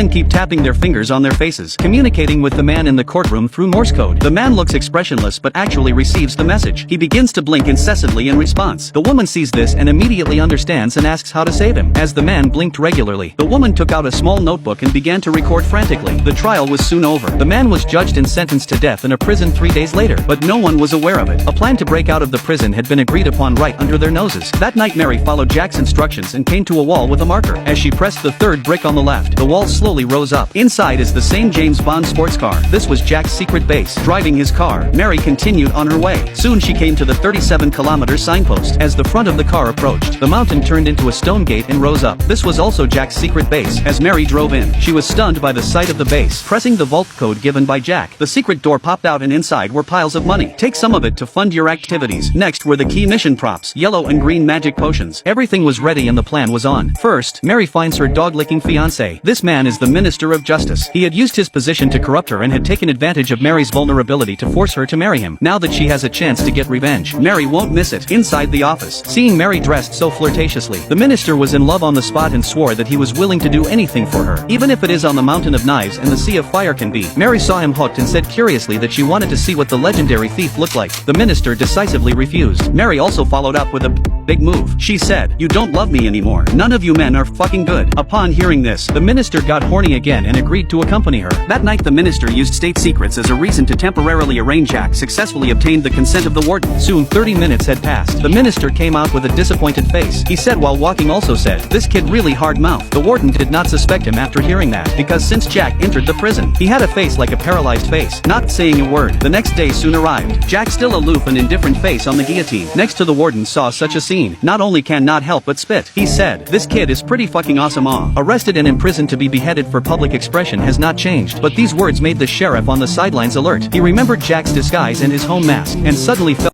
often keep tapping their fingers on their faces, communicating with the man in the courtroom through Morse code. The man looks expressionless but actually receives the message. He begins to blink incessantly in response. The woman sees this and immediately understands and asks how to save him. As the man blinked regularly, the woman took out a small notebook and began to record frantically. The trial was soon over. The man was judged and sentenced to death in a prison 3 days later, but no one was aware of it. A plan to break out of the prison had been agreed upon right under their noses. That night Mary followed Jack's instructions and came to a wall with a marker. As she pressed the third brick on the left, the wall slowly rose up. Inside is the same James Bond sports car. This was Jack's secret base. Driving his car, Mary continued on her way. Soon she came to the 37-kilometer signpost. As the front of the car approached, the mountain turned into a stone gate and rose up. This was also Jack's secret base. As Mary drove in, she was stunned by the sight of the base. Pressing the vault code given by Jack, the secret door popped out and inside were piles of money. Take some of it to fund your activities. Next were the key mission props, yellow and green magic potions. Everything was ready and the plan was on. First, Mary finds her dog-licking fiancé. This man is the Minister of Justice. He had used his position to corrupt her and had taken advantage of Mary's vulnerability to force her to marry him. Now that she has a chance to get revenge, Mary won't miss it. Inside the office, seeing Mary dressed so flirtatiously, the minister was in love on the spot and swore that he was willing to do anything for her, even if it is on the mountain of knives and the sea of fire can be. Mary saw him hooked and said curiously that she wanted to see what the legendary thief looked like. The minister decisively refused. Mary also followed up with a big move. She said, "You don't love me anymore. None of you men are fucking good." Upon hearing this, the minister got horny again and agreed to accompany her. That night the minister used state secrets as a reason to temporarily arraign Jack, successfully obtained the consent of the warden. Soon 30 minutes had passed. The minister came out with a disappointed face. He said while walking also said, "This kid really hard-mouthed." The warden did not suspect him after hearing that, because since Jack entered the prison, he had a face like a paralyzed face, not saying a word. The next day soon arrived. Jack, still aloof and indifferent face on the guillotine, next to the warden, saw such a scene. Not only can not help but spit. He said, "This kid is pretty fucking awesome." Arrested and imprisoned to be beheaded for public expression has not changed, but these words made the sheriff on the sidelines alert. He remembered Jack's disguise and his home mask, and suddenly felt